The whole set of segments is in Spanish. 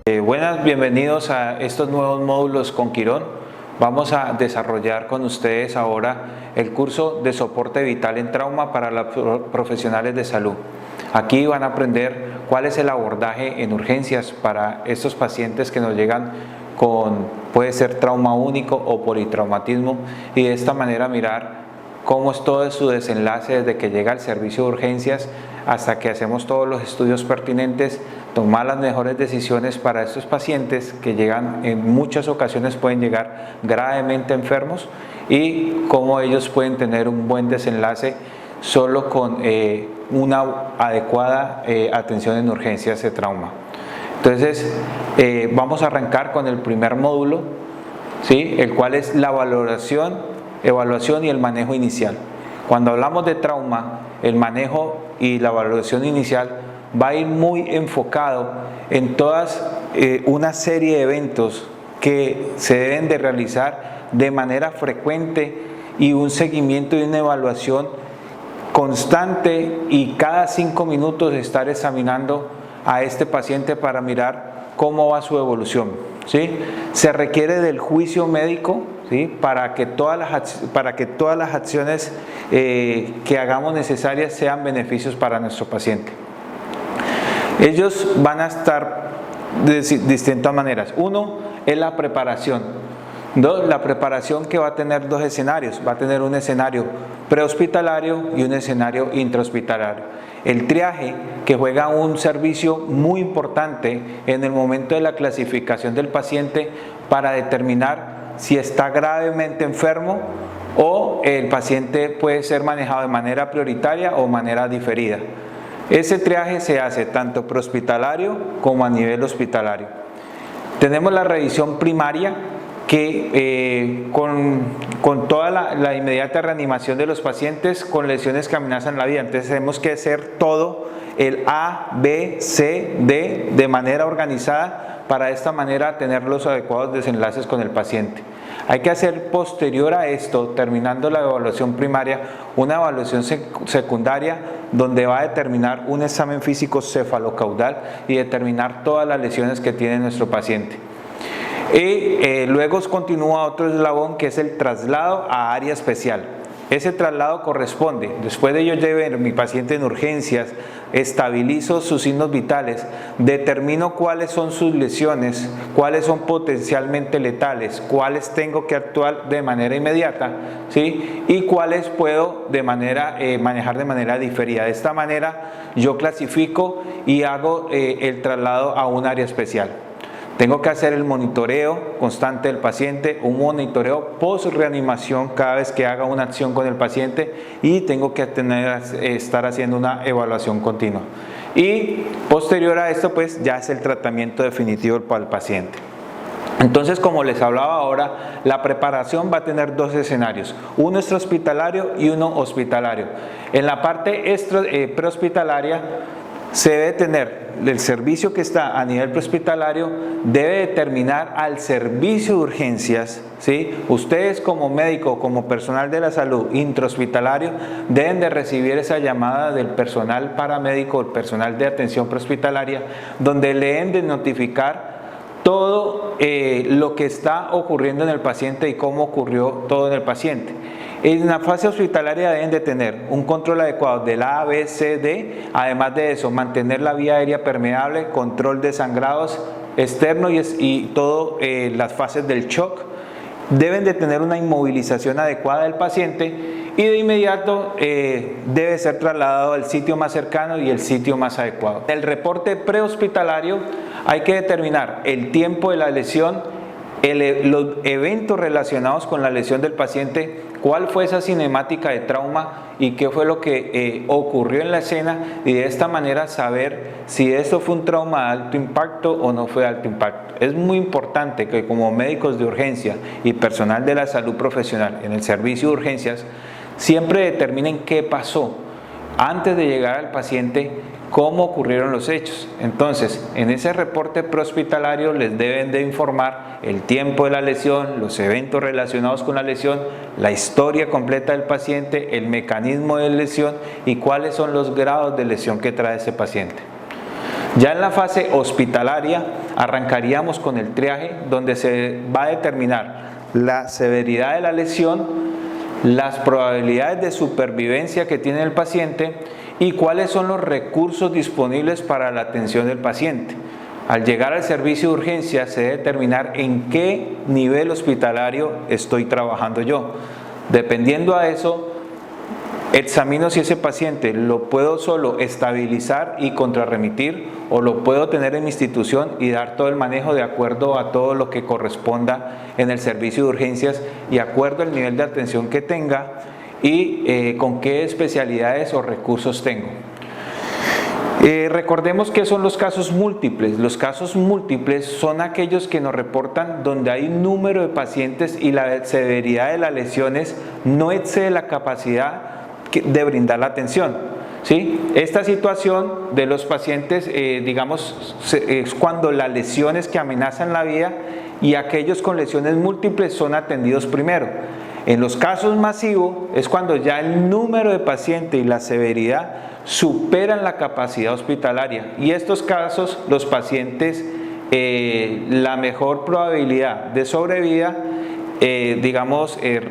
Buenas, bienvenidos a estos nuevos módulos con Quirón. Vamos a desarrollar con ustedes ahora el curso de soporte vital en trauma para los profesionales de salud. Aquí van a aprender cuál es el abordaje en urgencias para estos pacientes que nos llegan con, puede ser trauma único o politraumatismo, y de esta manera mirar cómo es todo su desenlace desde que llega al servicio de urgencias hasta que hacemos todos los estudios pertinentes, tomar las mejores decisiones para estos pacientes que llegan, en muchas ocasiones pueden llegar gravemente enfermos, y cómo ellos pueden tener un buen desenlace solo con una adecuada atención en urgencias de trauma. Entonces vamos a arrancar con el primer módulo, ¿sí? El cual es la evaluación y el manejo inicial. Cuando hablamos de trauma, el manejo y la evaluación inicial va a ir muy enfocado en todas una serie de eventos que se deben de realizar de manera frecuente, y un seguimiento y una evaluación constante, y cada 5 minutos estar examinando a este paciente para mirar cómo va su evolución, ¿sí? Se requiere del juicio médico, ¿sí? para que todas las acciones que hagamos necesarias sean beneficios para nuestro paciente. Ellos van a estar de distintas maneras. Uno es la preparación. Dos, la preparación, que va a tener dos escenarios. Va a tener un escenario prehospitalario y un escenario intrahospitalario. El triaje, que juega un servicio muy importante en el momento de la clasificación del paciente para determinar si está gravemente enfermo o el paciente puede ser manejado de manera prioritaria o manera diferida. Ese triaje se hace tanto prehospitalario como a nivel hospitalario. Tenemos la revisión primaria, que con toda la inmediata reanimación de los pacientes con lesiones que amenazan la vida. Entonces tenemos que hacer todo el A, B, C, D de manera organizada, para de esta manera tener los adecuados desenlaces con el paciente. Hay que hacer posterior a esto, terminando la evaluación primaria, una evaluación secundaria donde va a determinar un examen físico cefalocaudal y determinar todas las lesiones que tiene nuestro paciente. Y luego continúa otro eslabón, que es el traslado a área especial. Ese traslado corresponde, después de yo llevar a mi paciente en urgencias, estabilizo sus signos vitales, determino cuáles son sus lesiones, cuáles son potencialmente letales, cuáles tengo que actuar de manera inmediata, ¿sí? Y cuáles puedo manejar de manera diferida. De esta manera yo clasifico y hago el traslado a un área especial. Tengo que hacer el monitoreo constante del paciente, un monitoreo post-reanimación cada vez que haga una acción con el paciente, y tengo que estar haciendo una evaluación continua. Y posterior a esto, pues ya es el tratamiento definitivo para el paciente. Entonces, como les hablaba ahora, la preparación va a tener dos escenarios, uno extrahospitalario y uno hospitalario. En la parte prehospitalaria se debe tener el servicio que está a nivel prehospitalario, debe determinar al servicio de urgencias, ¿sí? Ustedes como médico, como personal de la salud intrahospitalario, deben de recibir esa llamada del personal paramédico, el personal de atención prehospitalaria, donde le deben de notificar todo lo que está ocurriendo en el paciente y cómo ocurrió todo en el paciente. En la fase hospitalaria deben de tener un control adecuado del A, B, C, D. Además de eso, mantener la vía aérea permeable, control de sangrados externos y todas las fases del shock. Deben de tener una inmovilización adecuada del paciente, y de inmediato debe ser trasladado al sitio más cercano y el sitio más adecuado. En el reporte prehospitalario hay que determinar el tiempo de la lesión, los eventos relacionados con la lesión del paciente, cuál fue esa cinemática de trauma y qué fue lo que ocurrió en la escena, y de esta manera saber si esto fue un trauma de alto impacto o no fue de alto impacto. Es muy importante que como médicos de urgencia y personal de la salud profesional en el servicio de urgencias siempre determinen qué pasó antes de llegar al paciente, cómo ocurrieron los hechos. Entonces, en ese reporte prehospitalario les deben de informar el tiempo de la lesión, los eventos relacionados con la lesión, la historia completa del paciente, el mecanismo de lesión y cuáles son los grados de lesión que trae ese paciente. Ya en la fase hospitalaria arrancaríamos con el triaje, donde se va a determinar la severidad de la lesión, las probabilidades de supervivencia que tiene el paciente y cuáles son los recursos disponibles para la atención del paciente. Al llegar al servicio de urgencia se debe determinar en qué nivel hospitalario estoy trabajando yo. Dependiendo a eso, examino si ese paciente lo puedo solo estabilizar y contrarremitir o lo puedo tener en mi institución y dar todo el manejo de acuerdo a todo lo que corresponda en el servicio de urgencias y acuerdo al nivel de atención que tenga y con qué especialidades o recursos tengo. Recordemos que son los casos múltiples. Los casos múltiples son aquellos que nos reportan donde hay un número de pacientes y la severidad de las lesiones no excede la capacidad de brindar la atención. ¿Sí? Esta situación de los pacientes, digamos, es cuando las lesiones que amenazan la vida y aquellos con lesiones múltiples son atendidos primero. En los casos masivos es cuando ya el número de pacientes y la severidad superan la capacidad hospitalaria y estos casos los pacientes la mejor probabilidad de sobrevida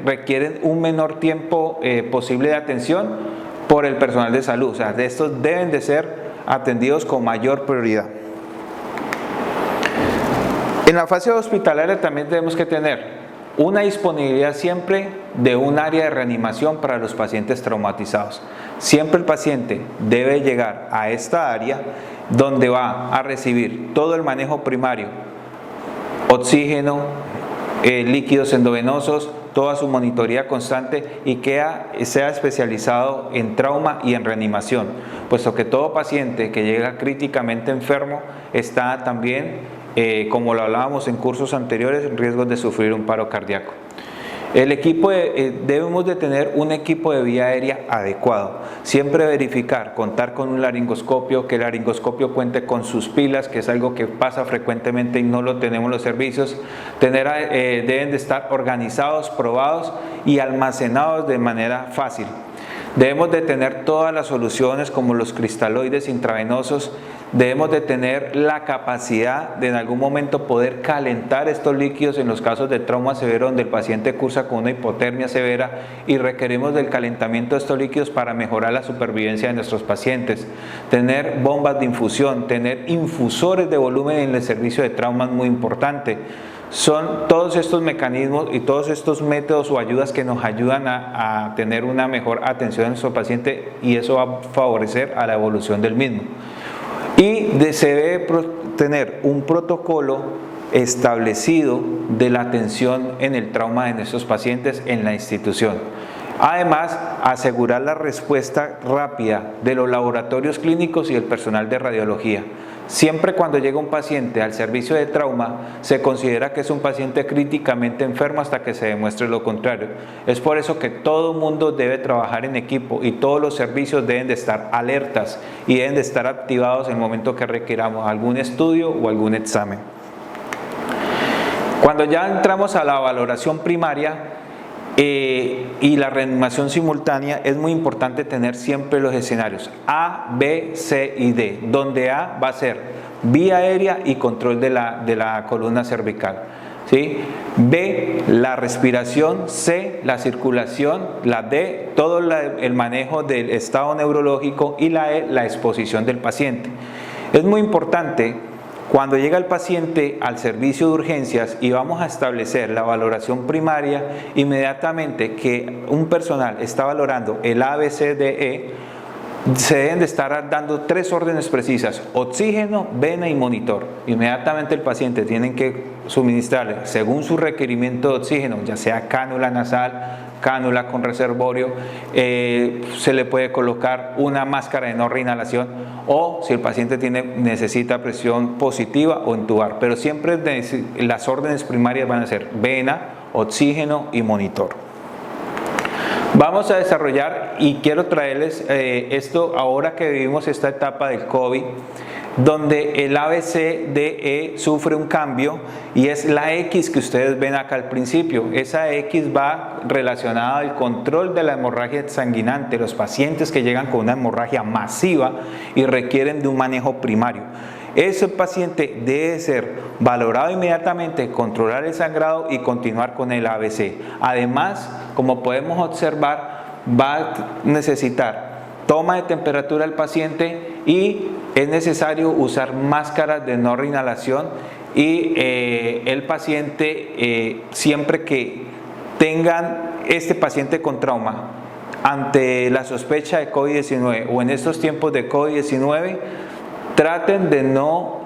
requieren un menor tiempo posible de atención por el personal de salud. O sea, de estos deben de ser atendidos con mayor prioridad. En la fase hospitalaria también tenemos que tener una disponibilidad siempre de un área de reanimación para los pacientes traumatizados. Siempre el paciente debe llegar a esta área donde va a recibir todo el manejo primario, oxígeno, líquidos endovenosos, toda su monitoría constante y que sea especializado en trauma y en reanimación, puesto que todo paciente que llega críticamente enfermo está también, como lo hablábamos en cursos anteriores, en riesgo de sufrir un paro cardíaco. El equipo debemos de tener un equipo de vía aérea adecuado. Siempre verificar, contar con un laringoscopio, que el laringoscopio cuente con sus pilas, que es algo que pasa frecuentemente y no lo tenemos en los servicios. Deben de estar organizados, probados y almacenados de manera fácil. Debemos de tener todas las soluciones como los cristaloides intravenosos. Debemos de tener la capacidad de en algún momento poder calentar estos líquidos en los casos de trauma severo donde el paciente cursa con una hipotermia severa y requerimos del calentamiento de estos líquidos para mejorar la supervivencia de nuestros pacientes. Tener bombas de infusión, tener infusores de volumen en el servicio de trauma es muy importante. Son todos estos mecanismos y todos estos métodos o ayudas que nos ayudan a tener una mejor atención a nuestro paciente y eso va a favorecer a la evolución del mismo. Y se debe tener un protocolo establecido de la atención en el trauma de nuestros pacientes en la institución. Además, asegurar la respuesta rápida de los laboratorios clínicos y el personal de radiología. Siempre cuando llega un paciente al servicio de trauma, se considera que es un paciente críticamente enfermo hasta que se demuestre lo contrario. Es por eso que todo el mundo debe trabajar en equipo y todos los servicios deben de estar alertas y deben de estar activados en el momento que requiramos algún estudio o algún examen. Cuando ya entramos a la valoración primaria, y la reanimación simultánea, es muy importante tener siempre los escenarios A, B, C y D, donde A va a ser vía aérea y control de la columna cervical, ¿sí? B, la respiración, C, la circulación, la D, todo el manejo del estado neurológico y la E, la exposición del paciente. Es muy importante cuando llega el paciente al servicio de urgencias y vamos a establecer la valoración primaria, inmediatamente que un personal está valorando el A, B, C, D, E, se deben de estar dando 3 órdenes precisas: oxígeno, vena y monitor. Inmediatamente el paciente tiene que suministrarle, según su requerimiento de oxígeno, ya sea cánula nasal, cánula con reservorio, se le puede colocar una máscara de no reinhalación o si el paciente necesita presión positiva o entubar, pero siempre las órdenes primarias van a ser vena, oxígeno y monitor. Vamos a desarrollar y quiero traerles esto ahora que vivimos esta etapa del COVID. donde el ABCDE sufre un cambio y es la X que ustedes ven acá al principio. Esa X va relacionada al control de la hemorragia sanguinante, los pacientes que llegan con una hemorragia masiva y requieren de un manejo primario. Ese paciente debe ser valorado inmediatamente, controlar el sangrado y continuar con el ABC. Además, como podemos observar, va a necesitar toma de temperatura al paciente y es necesario usar máscaras de no reinhalación y el paciente, siempre que tengan este paciente con trauma, ante la sospecha de COVID-19 o en estos tiempos de COVID-19, traten de no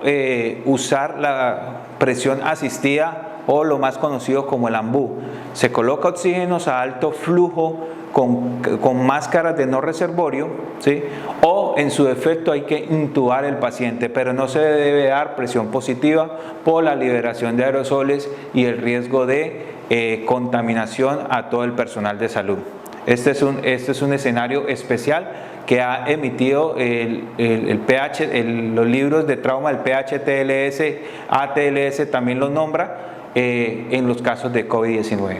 usar la presión asistida o lo más conocido como el AMBU. Se coloca oxígenos a alto flujo con máscaras de no reservorio, ¿sí? O en su defecto hay que intubar el paciente, pero no se debe dar presión positiva por la liberación de aerosoles y el riesgo de contaminación a todo el personal de salud. Este es un escenario especial que ha emitido los libros de trauma, el PHTLS, ATLS también los nombra en los casos de COVID-19.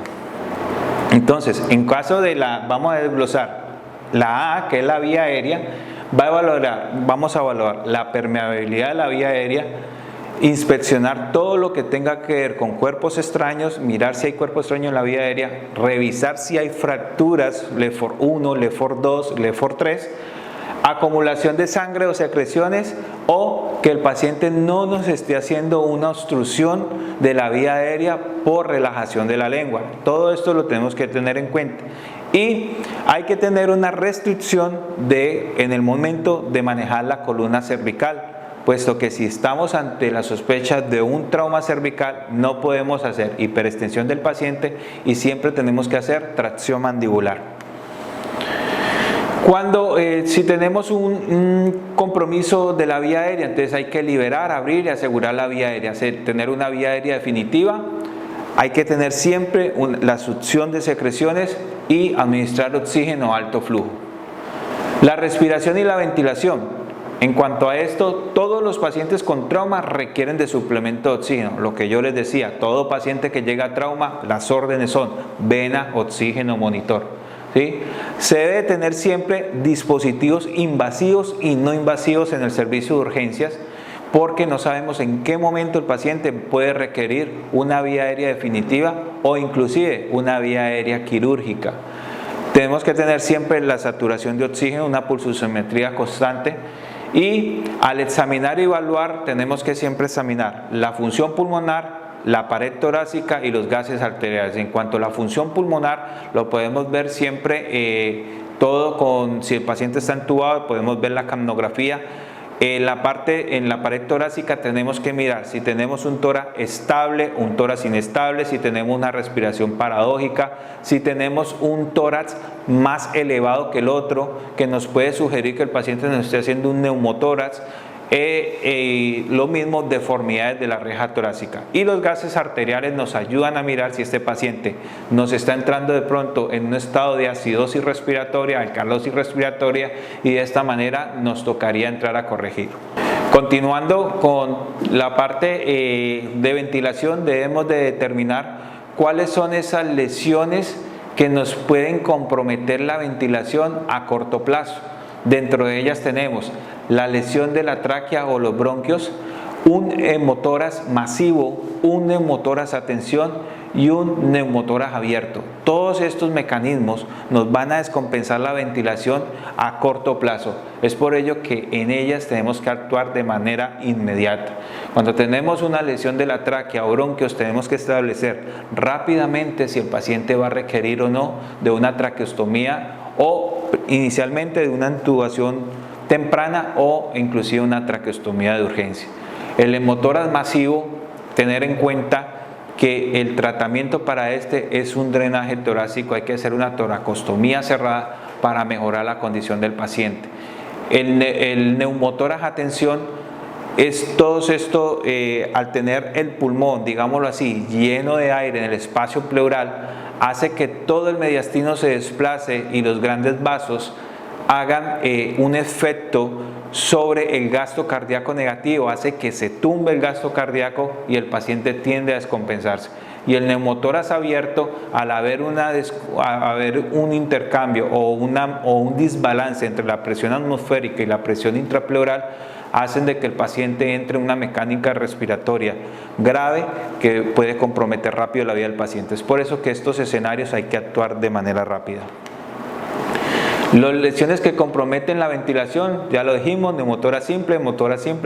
Entonces, en caso de vamos a desglosar la A, que es la vía aérea, vamos a evaluar la permeabilidad de la vía aérea, inspeccionar todo lo que tenga que ver con cuerpos extraños, mirar si hay cuerpos extraños en la vía aérea, revisar si hay fracturas, LEFOR 1, LEFOR 2, LEFOR 3, acumulación de sangre o secreciones, o que el paciente no nos esté haciendo una obstrucción de la vía aérea por relajación de la lengua. Todo esto lo tenemos que tener en cuenta. Y hay que tener una restricción en el momento de manejar la columna cervical, puesto que si estamos ante la sospecha de un trauma cervical, no podemos hacer hiperextensión del paciente y siempre tenemos que hacer tracción mandibular. Si tenemos un compromiso de la vía aérea, entonces hay que liberar, abrir y asegurar la vía aérea, tener una vía aérea definitiva. Hay que tener siempre la succión de secreciones y administrar oxígeno a alto flujo. La respiración y la ventilación. En cuanto a esto, todos los pacientes con trauma requieren de suplemento de oxígeno. Lo que yo les decía, todo paciente que llega a trauma, las órdenes son vena, oxígeno, monitor. ¿Sí? Se debe tener siempre dispositivos invasivos y no invasivos en el servicio de urgencias, porque no sabemos en qué momento el paciente puede requerir una vía aérea definitiva o inclusive una vía aérea quirúrgica. Tenemos que tener siempre la saturación de oxígeno, una pulsometría constante, y al examinar y evaluar tenemos que siempre examinar la función pulmonar, la pared torácica y los gases arteriales. En cuanto a la función pulmonar, lo podemos ver siempre si el paciente está entubado, podemos ver la capnografía. En la pared torácica tenemos que mirar si tenemos un tórax estable, un tórax inestable, si tenemos una respiración paradójica, si tenemos un tórax más elevado que el otro, que nos puede sugerir que el paciente nos esté haciendo un neumotórax. Lo mismo, deformidades de la reja torácica. Y los gases arteriales nos ayudan a mirar si este paciente nos está entrando de pronto en un estado de acidosis respiratoria, alcalosis respiratoria, y de esta manera nos tocaría entrar a corregir. Continuando con la parte de ventilación, debemos de determinar cuáles son esas lesiones que nos pueden comprometer la ventilación a corto plazo. Dentro de ellas tenemos la lesión de la tráquea o los bronquios, un neumotórax masivo, un neumotórax a tensión y un neumotórax abierto. Todos estos mecanismos nos van a descompensar la ventilación a corto plazo. Es por ello que en ellas tenemos que actuar de manera inmediata. Cuando tenemos una lesión de la tráquea o bronquios, tenemos que establecer rápidamente si el paciente va a requerir o no de una traqueostomía o inicialmente de una intubación temprana o inclusive una traqueostomía de urgencia. El neumotórax masivo, tener en cuenta que el tratamiento para este es un drenaje torácico, hay que hacer una toracostomía cerrada para mejorar la condición del paciente. El neumotórax a tensión es todo esto, al tener el pulmón, digámoslo así, lleno de aire en el espacio pleural, hace que todo el mediastino se desplace y los grandes vasos hagan un efecto sobre el gasto cardíaco negativo, hace que se tumbe el gasto cardíaco y el paciente tiende a descompensarse. Y el neumotórax abierto, al haber un intercambio o un desbalance entre la presión atmosférica y la presión intrapleural, hacen de que el paciente entre en una mecánica respiratoria grave que puede comprometer rápido la vida del paciente. Es por eso que estos escenarios hay que actuar de manera rápida. Las lesiones que comprometen la ventilación, ya lo dijimos, neumotórax simple,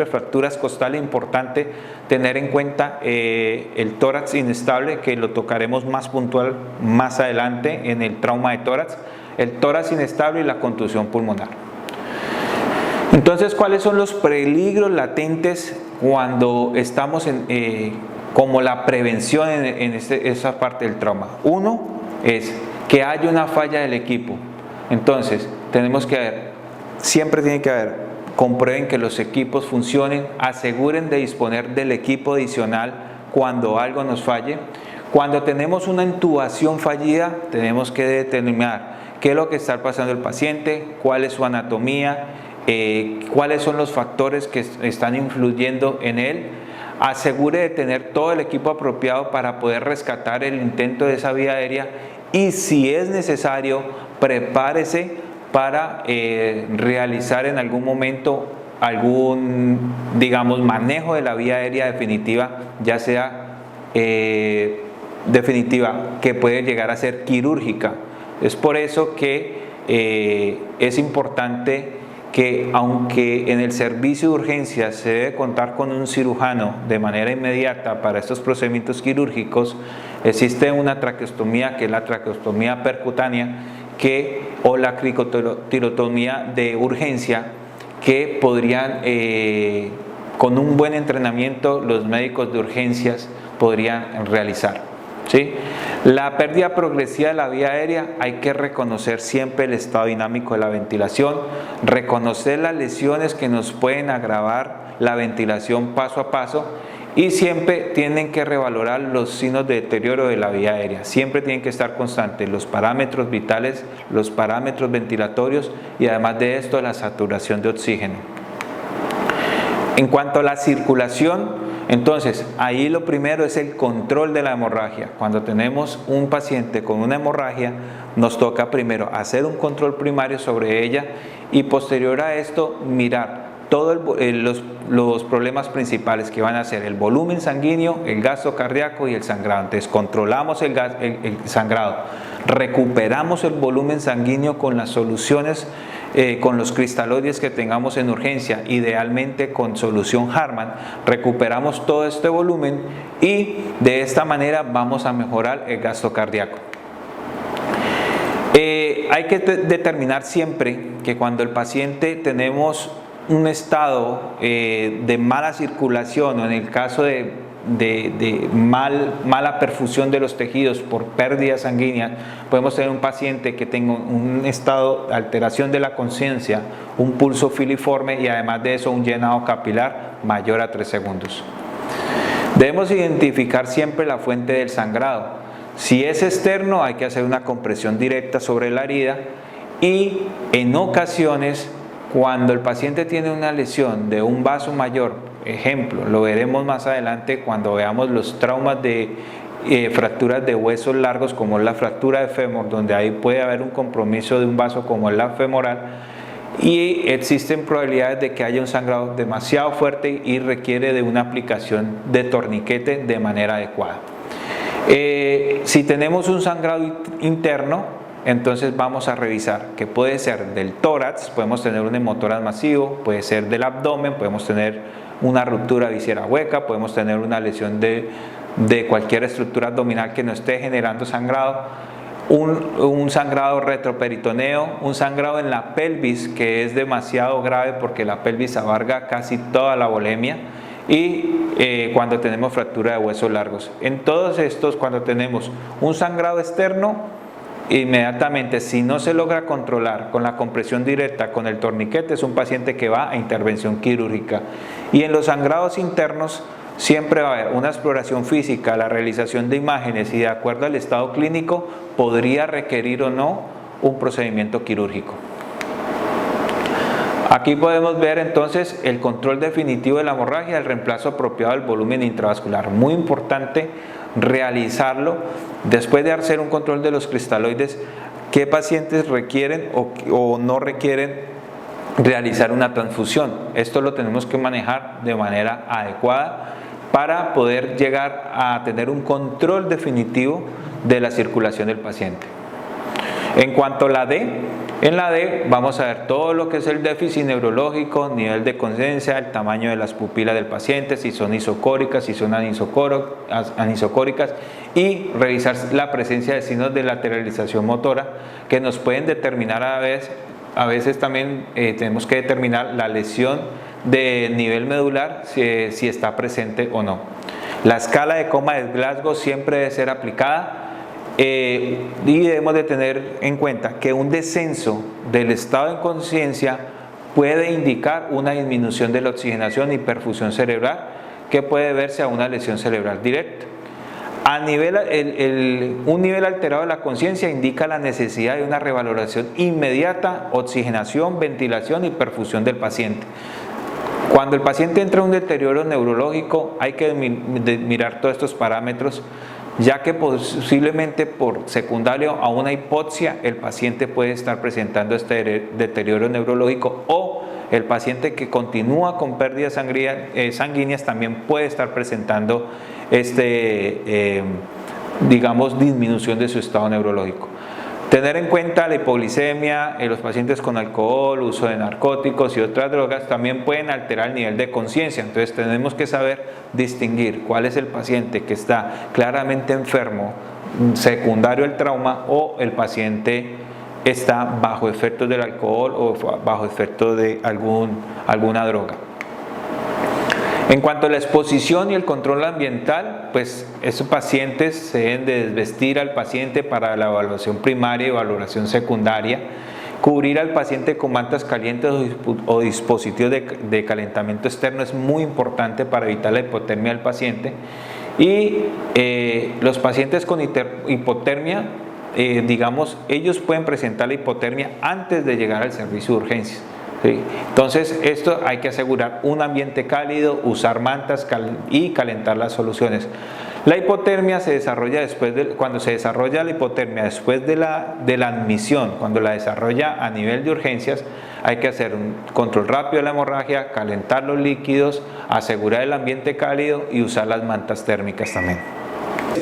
fracturas costales, importante tener en cuenta el tórax inestable, que lo tocaremos más puntual más adelante en el trauma de tórax, el tórax inestable y la contusión pulmonar. Entonces, ¿cuáles son los peligros latentes cuando estamos como la prevención en esa parte del trauma? Uno es que haya una falla del equipo. Entonces, tenemos que ver, siempre tiene que haber, comprueben que los equipos funcionen, aseguren de disponer del equipo adicional cuando algo nos falle. Cuando tenemos una intubación fallida, tenemos que determinar qué es lo que está pasando el paciente, cuál es su anatomía, cuáles son los factores que están influyendo en él. Asegure de tener todo el equipo apropiado para poder rescatar el intento de esa vía aérea y, si es necesario, prepárese para realizar en algún momento algún, digamos, manejo de la vía aérea definitiva, ya sea definitiva, que puede llegar a ser quirúrgica. Es por eso que es importante que, aunque en el servicio de urgencia se debe contar con un cirujano de manera inmediata para estos procedimientos quirúrgicos, existe una traqueostomía, que es la traqueostomía percutánea, o la cricotirotomía de urgencia, que podrían, con un buen entrenamiento, los médicos de urgencias podrían realizar. ¿Sí? La pérdida progresiva de la vía aérea, hay que reconocer siempre el estado dinámico de la ventilación, reconocer las lesiones que nos pueden agravar la ventilación paso a paso, y siempre tienen que revalorar los signos de deterioro de la vía aérea. Siempre tienen que estar constantes los parámetros vitales, los parámetros ventilatorios y, además de esto, la saturación de oxígeno. En cuanto a la circulación, entonces ahí lo primero es el control de la hemorragia. Cuando tenemos un paciente con una hemorragia, nos toca primero hacer un control primario sobre ella y, posterior a esto, mirar todos los problemas principales, que van a ser el volumen sanguíneo, el gasto cardíaco y el sangrado. Entonces, controlamos el sangrado, recuperamos el volumen sanguíneo con las soluciones, con los cristaloides que tengamos en urgencia, idealmente con solución Harman, recuperamos todo este volumen y de esta manera vamos a mejorar el gasto cardíaco. Hay que determinar siempre que cuando el paciente tenemos un estado de mala circulación, o en el caso de mala perfusión de los tejidos por pérdida sanguínea, podemos tener un paciente que tenga un estado de alteración de la conciencia, un pulso filiforme y, además de eso, un llenado capilar mayor a 3 segundos. Debemos identificar siempre la fuente del sangrado. Si es externo, hay que hacer una compresión directa sobre la herida, y en ocasiones, cuando el paciente tiene una lesión de un vaso mayor, ejemplo, lo veremos más adelante cuando veamos los traumas de fracturas de huesos largos, como es la fractura de fémur, donde ahí puede haber un compromiso de un vaso como es la femoral, y existen probabilidades de que haya un sangrado demasiado fuerte y requiere de una aplicación de torniquete de manera adecuada. Si tenemos un sangrado interno, entonces vamos a revisar que puede ser del tórax, podemos tener un hemotórax masivo, puede ser del abdomen, podemos tener una ruptura visceral hueca, podemos tener una lesión de cualquier estructura abdominal que nos esté generando sangrado, un sangrado retroperitoneo, un sangrado en la pelvis, que es demasiado grave porque la pelvis abarca casi toda la volemia, y cuando tenemos fractura de huesos largos. En todos estos, cuando tenemos un sangrado externo, inmediatamente, si no se logra controlar con la compresión directa, con el torniquete, es un paciente que va a intervención quirúrgica. Y en los sangrados internos siempre va a haber una exploración física, la realización de imágenes, y de acuerdo al estado clínico podría requerir o no un procedimiento quirúrgico. Aquí podemos ver entonces el control definitivo de la hemorragia, el reemplazo apropiado del volumen intravascular. Muy importante realizarlo después de hacer un control de los cristaloides. ¿Qué pacientes requieren o no requieren realizar una transfusión? Esto lo tenemos que manejar de manera adecuada para poder llegar a tener un control definitivo de la circulación del paciente. En cuanto a la D, en la D vamos a ver todo lo que es el déficit neurológico, nivel de conciencia, el tamaño de las pupilas del paciente, si son isocóricas, si son anisocóricas, y revisar la presencia de signos de lateralización motora que nos pueden determinar a veces también tenemos que determinar la lesión de nivel medular, si está presente o no. La escala de coma de Glasgow siempre debe ser aplicada. Y debemos de tener en cuenta que un descenso del estado de conciencia puede indicar una disminución de la oxigenación y perfusión cerebral que puede verse a una lesión cerebral directa. Un nivel alterado de la conciencia indica la necesidad de una revaloración inmediata, oxigenación, ventilación y perfusión del paciente. Cuando el paciente entra en un deterioro neurológico hay que mirar todos estos parámetros, ya que posiblemente por secundario a una hipoxia el paciente puede estar presentando este deterioro neurológico, o el paciente que continúa con pérdidas sanguíneas también puede estar presentando digamos, disminución de su estado neurológico. Tener en cuenta la hipoglicemia, los pacientes con alcohol, uso de narcóticos y otras drogas también pueden alterar el nivel de conciencia. Entonces tenemos que saber distinguir cuál es el paciente que está claramente enfermo, secundario al trauma, o el paciente está bajo efectos del alcohol o bajo efectos de alguna droga. En cuanto a la exposición y el control ambiental, pues esos pacientes se deben de desvestir al paciente para la evaluación primaria y valoración secundaria, cubrir al paciente con mantas calientes o dispositivos de calentamiento externo es muy importante para evitar la hipotermia del paciente. Y los pacientes con hipotermia, digamos, ellos pueden presentar la hipotermia antes de llegar al servicio de urgencias. ¿Sí? Entonces esto hay que asegurar un ambiente cálido, usar mantas y calentar las soluciones. La hipotermia se desarrolla cuando se desarrolla la hipotermia después de la admisión, cuando la desarrolla a nivel de urgencias, hay que hacer un control rápido de la hemorragia, calentar los líquidos, asegurar el ambiente cálido y usar las mantas térmicas también.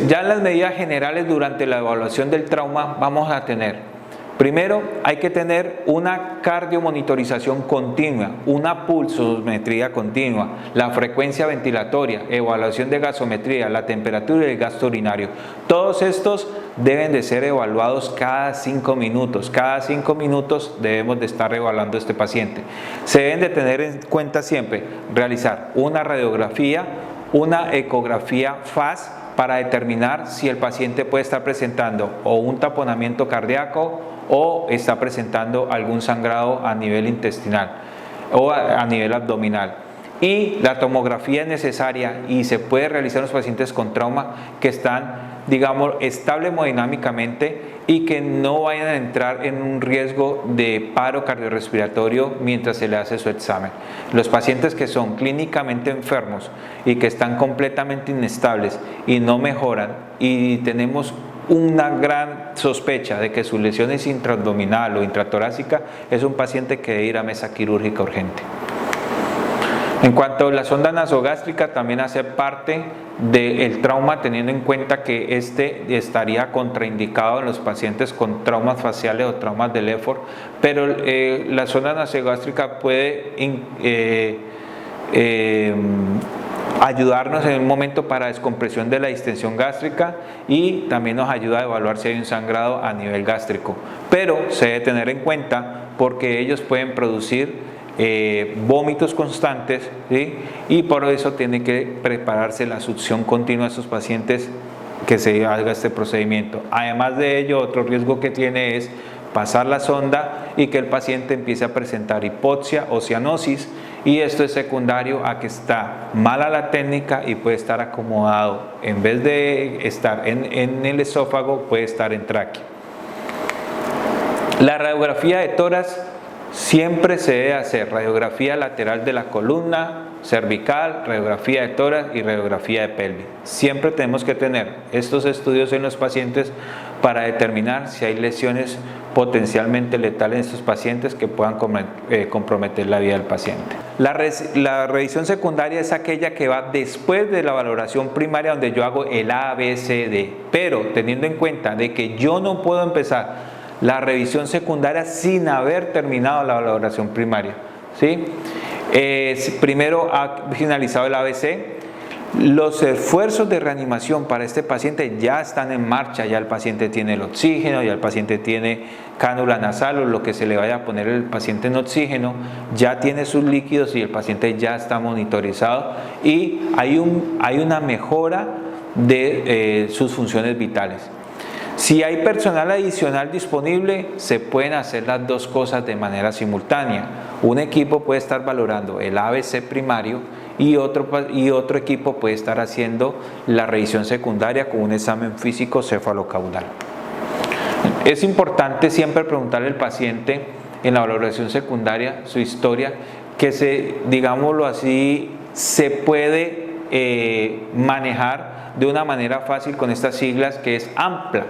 Ya en las medidas generales durante la evaluación del trauma vamos a tener: primero, hay que tener una cardiomonitorización continua, una pulsometría continua, la frecuencia ventilatoria, evaluación de gasometría, la temperatura y el gasto urinario. Todos estos deben de ser evaluados cada 5 minutos. Cada 5 minutos debemos de estar evaluando a este paciente. Se deben de tener en cuenta siempre realizar una radiografía, una ecografía FAS para determinar si el paciente puede estar presentando o un taponamiento cardíaco o está presentando algún sangrado a nivel intestinal o a nivel abdominal. Y la tomografía es necesaria y se puede realizar en los pacientes con trauma que están, digamos, estables hemodinámicamente y que no vayan a entrar en un riesgo de paro cardiorrespiratorio mientras se le hace su examen. Los pacientes que son clínicamente enfermos y que están completamente inestables y no mejoran, y tenemos una gran sospecha de que su lesión es intraabdominal o intratorácica, es un paciente que debe ir a mesa quirúrgica urgente. En cuanto a la sonda nasogástrica, también hace parte del trauma, teniendo en cuenta que este estaría contraindicado en los pacientes con traumas faciales o traumas del éfor, pero la sonda nasogástrica puede ayudarnos en un momento para descompresión de la distensión gástrica y también nos ayuda a evaluar si hay un sangrado a nivel gástrico, pero se debe tener en cuenta porque ellos pueden producir vómitos constantes, ¿sí? Y por eso tiene que prepararse la succión continua a estos pacientes que se haga este procedimiento. Además de ello, otro riesgo que tiene es pasar la sonda y que el paciente empiece a presentar hipoxia o cianosis, y esto es secundario a que está mala la técnica y puede estar acomodado, en vez de estar en el esófago, puede estar en tráquea. La radiografía de tórax siempre se debe hacer radiografía lateral de la columna cervical, radiografía de tórax y radiografía de pelvis. Siempre tenemos que tener estos estudios en los pacientes para determinar si hay lesiones potencialmente letales en estos pacientes que puedan comprometer la vida del paciente. La revisión secundaria es aquella que va después de la valoración primaria, donde yo hago el A, B, C, D, pero teniendo en cuenta de que yo no puedo empezar la revisión secundaria sin haber terminado la valoración primaria, ¿sí? Primero ha finalizado el ABC. Los esfuerzos de reanimación para este paciente ya están en marcha, ya el paciente tiene el oxígeno, ya el paciente tiene cánula nasal o lo que se le vaya a poner el paciente en oxígeno, ya tiene sus líquidos y el paciente ya está monitorizado y hay una mejora de sus funciones vitales. Si hay personal adicional disponible, se pueden hacer las dos cosas de manera simultánea. Un equipo puede estar valorando el ABC primario y otro equipo puede estar haciendo la revisión secundaria con un examen físico cefalocaudal. Es importante siempre preguntarle al paciente en la valoración secundaria su historia, que digámoslo así, se puede manejar de una manera fácil con estas siglas, que es AMPLA.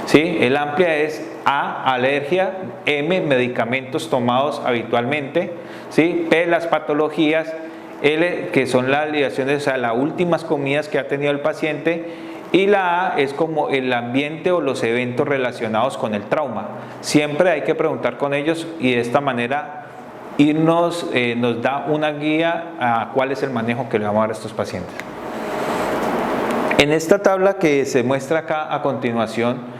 ¿Sí? El AMPLA es A, alergia; M, medicamentos tomados habitualmente; ¿sí? P, las patologías; L, que son las ligaciones, o sea, las últimas comidas que ha tenido el paciente; y la A es como el ambiente o los eventos relacionados con el trauma. Siempre hay que preguntar con ellos y de esta manera nos da una guía a cuál es el manejo que le vamos a dar a estos pacientes. En esta tabla que se muestra acá a continuación,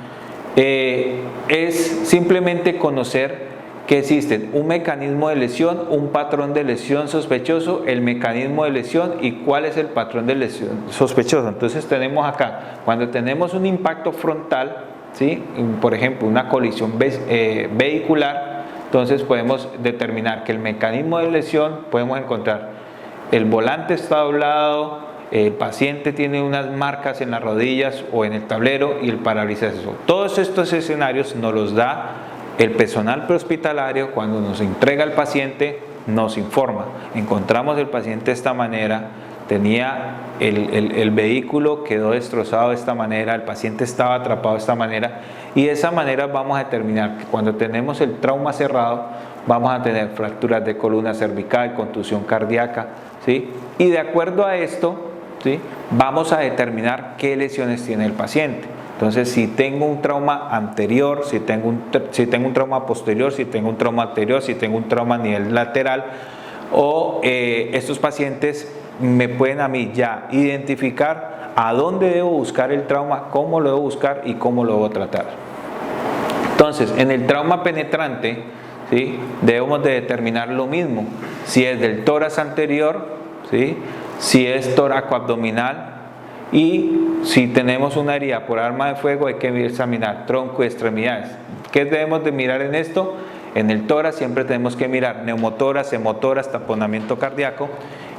es simplemente conocer que existen un mecanismo de lesión, un patrón de lesión sospechoso, el mecanismo de lesión y cuál es el patrón de lesión sospechoso. Entonces tenemos acá, cuando tenemos un impacto frontal, ¿sí? Por ejemplo una colisión vehicular, entonces podemos determinar que el mecanismo de lesión, podemos encontrar el volante está doblado, el paciente tiene unas marcas en las rodillas o en el tablero y el parálisis. Todos estos escenarios nos los da el personal prehospitalario cuando nos entrega al paciente, nos informa. Encontramos el paciente de esta manera, tenía el vehículo, quedó destrozado de esta manera, el paciente estaba atrapado de esta manera, y de esa manera vamos a determinar que cuando tenemos el trauma cerrado vamos a tener fracturas de columna cervical, contusión cardíaca, ¿sí? Y de acuerdo a esto, ¿sí?, vamos a determinar qué lesiones tiene el paciente. Entonces, si tengo un trauma anterior, si tengo un trauma posterior, si tengo un trauma anterior, si tengo un trauma a nivel lateral, o estos pacientes me pueden a mí ya identificar a dónde debo buscar el trauma, cómo lo debo buscar y cómo lo debo tratar. Entonces, en el trauma penetrante, ¿sí?, debemos de determinar lo mismo. Si es del tórax anterior, ¿sí?, si es toracoabdominal, y si tenemos una herida por arma de fuego hay que examinar tronco y extremidades. ¿Qué debemos de mirar en esto? En el tórax siempre tenemos que mirar neumotórax, hemotórax, taponamiento cardíaco,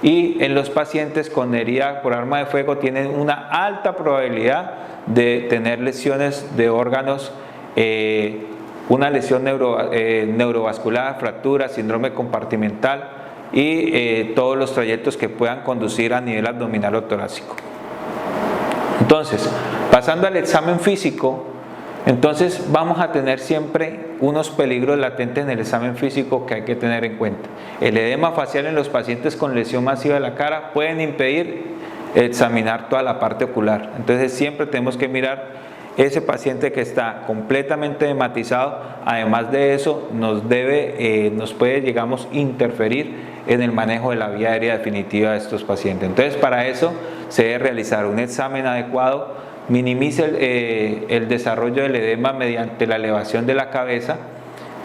y en los pacientes con herida por arma de fuego tienen una alta probabilidad de tener lesiones de órganos, una lesión neurovascular, fractura, síndrome compartimental y todos los trayectos que puedan conducir a nivel abdominal o torácico. Entonces, pasando al examen físico, entonces vamos a tener siempre unos peligros latentes en el examen físico que hay que tener en cuenta. El edema facial en los pacientes con lesión masiva de la cara pueden impedir examinar toda la parte ocular. Entonces siempre tenemos que mirar ese paciente que está completamente edematizado. Además de eso, nos puede, digamos, interferir en el manejo de la vía aérea definitiva de estos pacientes. Entonces, para eso se debe realizar un examen adecuado, minimice el desarrollo del edema mediante la elevación de la cabeza,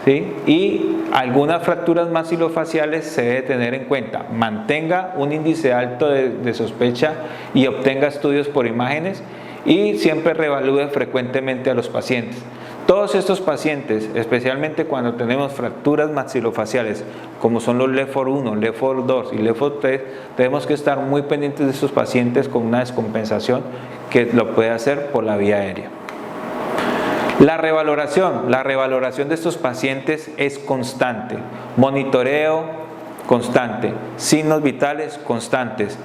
¿sí? Y algunas fracturas maxilofaciales se debe tener en cuenta. Mantenga un índice alto de sospecha y obtenga estudios por imágenes, y siempre reevalúe frecuentemente a los pacientes. Todos estos pacientes, especialmente cuando tenemos fracturas maxilofaciales, como son los LEFOR 1, LEFOR 2 y LEFOR 3, tenemos que estar muy pendientes de estos pacientes con una descompensación que lo puede hacer por la vía aérea. La revaloración de estos pacientes es constante, monitoreo constante, signos vitales constantes,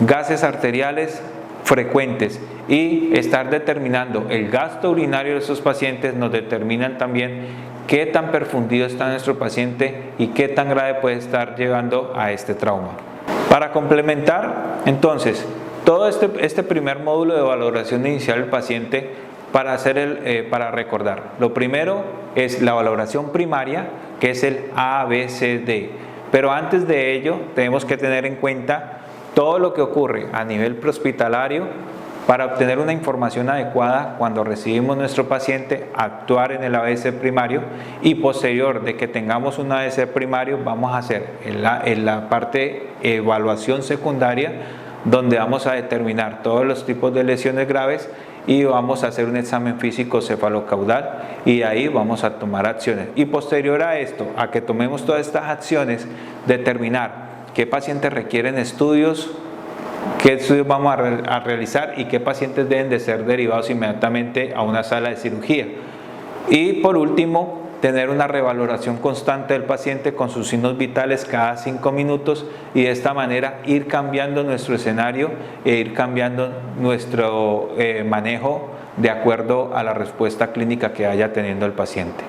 gases arteriales frecuentes y estar determinando el gasto urinario de estos pacientes nos determinan también qué tan perfundido está nuestro paciente y qué tan grave puede estar llegando a este trauma. Para complementar, entonces, todo este primer módulo de valoración inicial del paciente para recordar. Lo primero es la valoración primaria, que es el ABCD. Pero antes de ello, tenemos que tener en cuenta todo lo que ocurre a nivel prehospitalario para obtener una información adecuada cuando recibimos nuestro paciente, actuar en el ABC primario y posterior de que tengamos un ABC primario, vamos a hacer en la parte evaluación secundaria, donde vamos a determinar todos los tipos de lesiones graves y vamos a hacer un examen físico cefalocaudal y ahí vamos a tomar acciones. Y posterior a esto, a que tomemos todas estas acciones, determinar qué pacientes requieren estudios, qué estudios vamos a realizar y qué pacientes deben de ser derivados inmediatamente a una sala de cirugía. Y por último, tener una revaloración constante del paciente con sus signos vitales cada 5 minutos y de esta manera ir cambiando nuestro escenario e ir cambiando nuestro manejo de acuerdo a la respuesta clínica que vaya teniendo el paciente.